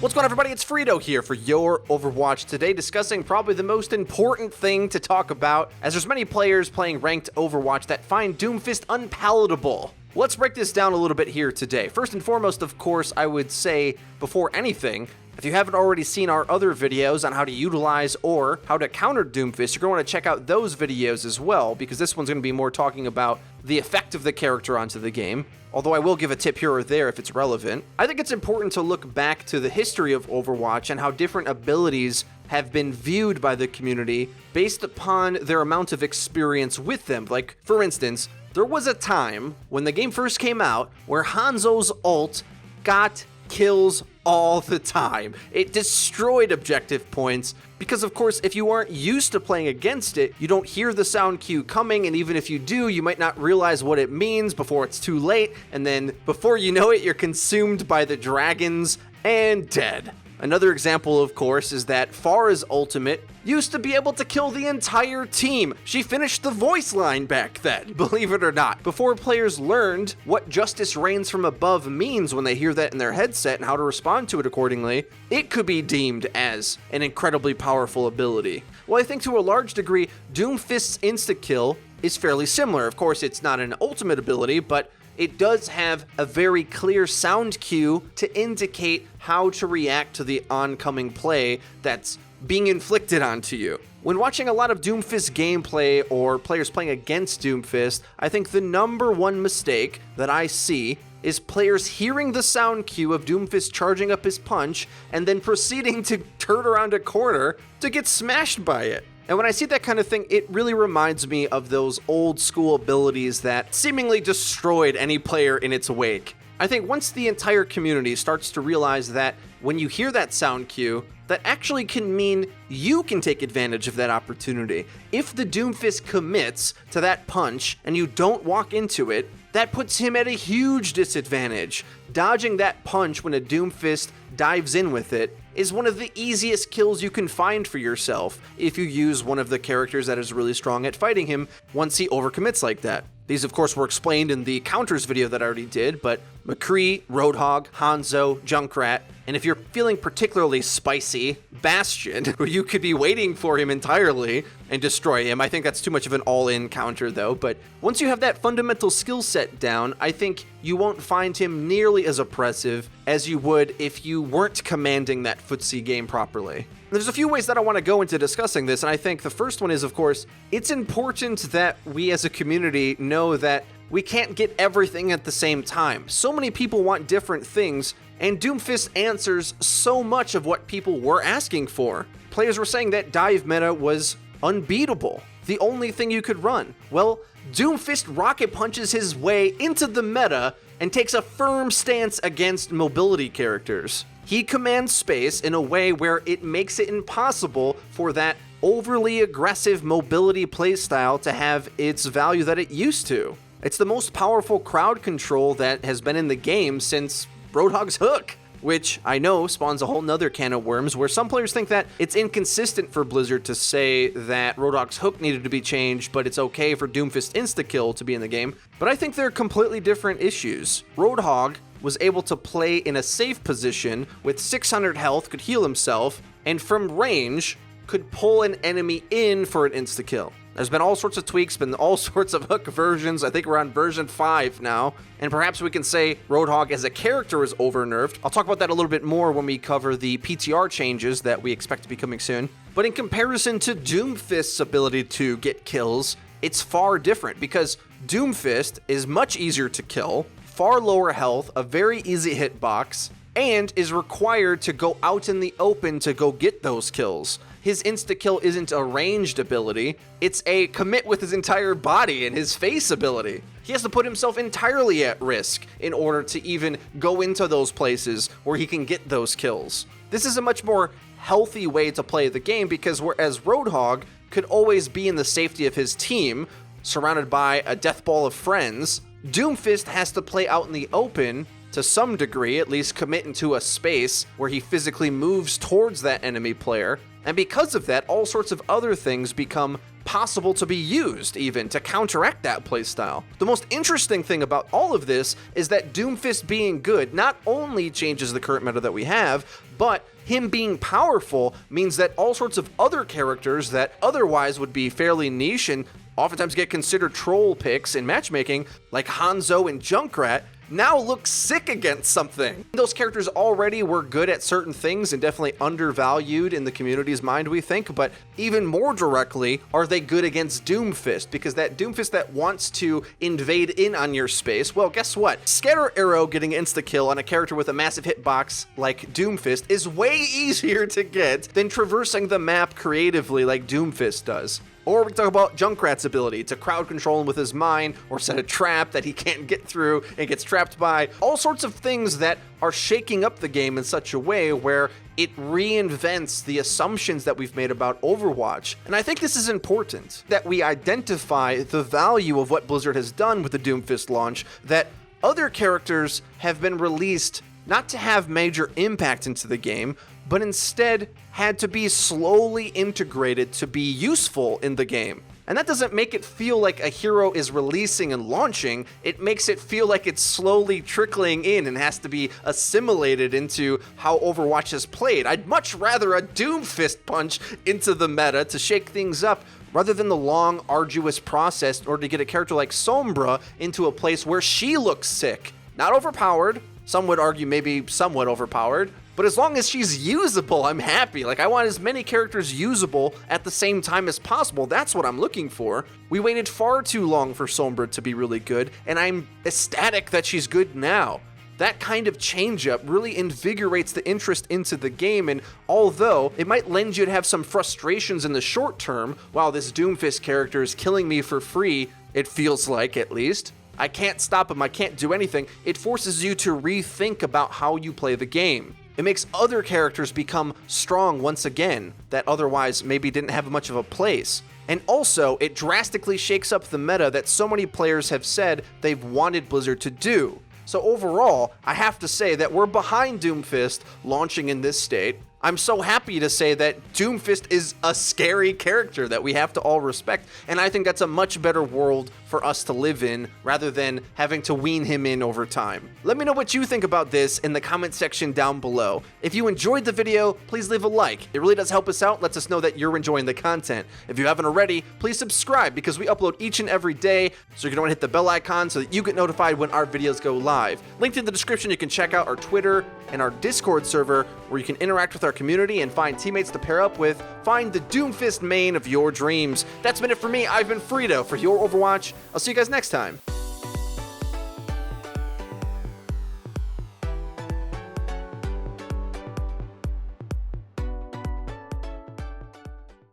What's going on, everybody? It's FREEDO here for Your Overwatch. Today discussing probably the most important thing to talk about, as there's many players playing ranked Overwatch that find Doomfist unpalatable. Let's break this down a little bit here today. First and foremost, of course, I would say, before anything, if you haven't already seen our other videos on how to utilize or how to counter Doomfist, you're going to want to check out those videos as well, because this one's going to be more talking about the effect of the character onto the game. Although I will give a tip here or there if it's relevant. I think it's important to look back to the history of Overwatch and how different abilities have been viewed by the community based upon their amount of experience with them. Like, for instance, there was a time when the game first came out where Hanzo's ult got kills all the time. It destroyed objective points because, of course, if you aren't used to playing against it, you don't hear the sound cue coming, and even if you do, you might not realize what it means before it's too late, and then before you know it, you're consumed by the dragons and dead. Another example, of course, is that Pharah's ultimate used to be able to kill the entire team. She finished the voice line back then, believe it or not. Before players learned what justice reigns from above means when they hear that in their headset and how to respond to it accordingly, it could be deemed as an incredibly powerful ability. Well, I think to a large degree, Doomfist's insta-kill is fairly similar. Of course, it's not an ultimate ability, but it does have a very clear sound cue to indicate how to react to the oncoming play that's being inflicted onto you. When watching a lot of Doomfist gameplay or players playing against Doomfist, I think the number one mistake that I see is players hearing the sound cue of Doomfist charging up his punch and then proceeding to turn around a corner to get smashed by it. And when I see that kind of thing, it really reminds me of those old school abilities that seemingly destroyed any player in its wake. I think once the entire community starts to realize that when you hear that sound cue, that actually can mean you can take advantage of that opportunity. If the Doomfist commits to that punch and you don't walk into it, that puts him at a huge disadvantage. Dodging that punch when a Doomfist dives in with it is one of the easiest kills you can find for yourself if you use one of the characters that is really strong at fighting him once he overcommits like that. These, of course, were explained in the counters video that I already did, but McCree, Roadhog, Hanzo, Junkrat, and if you're feeling particularly spicy, Bastion, where you could be waiting for him entirely and destroy him. I think that's too much of an all-in counter, though, but once you have that fundamental skill set down, I think you won't find him nearly as oppressive as you would if you weren't commanding that footsie game properly. There's a few ways that I want to go into discussing this, and I think the first one is, of course, it's important that we as a community know that we can't get everything at the same time. So many people want different things, and Doomfist answers so much of what people were asking for. Players were saying that dive meta was unbeatable, the only thing you could run. Well, Doomfist rocket punches his way into the meta and takes a firm stance against mobility characters. He commands space in a way where it makes it impossible for that overly aggressive mobility playstyle to have its value that it used to. It's the most powerful crowd control that has been in the game since Roadhog's hook, which I know spawns a whole nother can of worms, where some players think that it's inconsistent for Blizzard to say that Roadhog's hook needed to be changed, but it's okay for Doomfist insta-kill to be in the game. But I think they're completely different issues. Roadhog was able to play in a safe position with 600 health, could heal himself, and from range could pull an enemy in for an insta-kill. There's been all sorts of tweaks, been all sorts of hook versions. I think we're on version 5 now. And perhaps we can say Roadhog as a character is over-nerfed. I'll talk about that a little bit more when we cover the PTR changes that we expect to be coming soon. But in comparison to Doomfist's ability to get kills, it's far different because Doomfist is much easier to kill, far lower health, a very easy hitbox, and is required to go out in the open to go get those kills. His insta-kill isn't a ranged ability, it's a commit with his entire body and his face ability. He has to put himself entirely at risk in order to even go into those places where he can get those kills. This is a much more healthy way to play the game because whereas Roadhog could always be in the safety of his team, surrounded by a death ball of friends, Doomfist has to play out in the open to some degree, at least commit into a space where he physically moves towards that enemy player. And because of that, all sorts of other things become possible to be used even to counteract that playstyle. The most interesting thing about all of this is that Doomfist being good not only changes the current meta that we have, but him being powerful means that all sorts of other characters that otherwise would be fairly niche and oftentimes get considered troll picks in matchmaking, like Hanzo and Junkrat, now look sick against something. Those characters already were good at certain things and definitely undervalued in the community's mind, we think, but even more directly, are they good against Doomfist? Because that Doomfist that wants to invade in on your space, well, guess what? Scatter Arrow getting insta-kill on a character with a massive hitbox like Doomfist is way easier to get than traversing the map creatively like Doomfist does. Or we can talk about Junkrat's ability to crowd control him with his mind, or set a trap that he can't get through and gets trapped by. All sorts of things that are shaking up the game in such a way where it reinvents the assumptions that we've made about Overwatch. And I think this is important, that we identify the value of what Blizzard has done with the Doomfist launch, that other characters have been released not to have major impact into the game, but instead had to be slowly integrated to be useful in the game. And that doesn't make it feel like a hero is releasing and launching, it makes it feel like it's slowly trickling in and has to be assimilated into how Overwatch is played. I'd much rather a Doomfist punch into the meta to shake things up, rather than the long, arduous process in order to get a character like Sombra into a place where she looks sick. Not overpowered, some would argue maybe somewhat overpowered, but as long as she's usable, I'm happy. Like, I want as many characters usable at the same time as possible. That's what I'm looking for. We waited far too long for Sombra to be really good, and I'm ecstatic that she's good now. That kind of change-up really invigorates the interest into the game, and although it might lend you to have some frustrations in the short term, while this Doomfist character is killing me for free, it feels like, at least, I can't stop him, I can't do anything, it forces you to rethink about how you play the game. It makes other characters become strong once again, that otherwise maybe didn't have much of a place. And also, it drastically shakes up the meta that so many players have said they've wanted Blizzard to do. So overall, I have to say that we're behind Doomfist launching in this state. I'm so happy to say that Doomfist is a scary character that we have to all respect, and I think that's a much better world for us to live in rather than having to wean him in over time. Let me know what you think about this in the comment section down below. If you enjoyed the video, please leave a like. It really does help us out, lets us know that you're enjoying the content. If you haven't already, please subscribe because we upload each and every day, so you're going to hit the bell icon so that you get notified when our videos go live. Linked in the description, you can check out our Twitter and our Discord server where you can interact with our community and find teammates to pair up with. Find the Doomfist main of your dreams. That's been it for me. I've been FREEDO for Your Overwatch. I'll see you guys next time.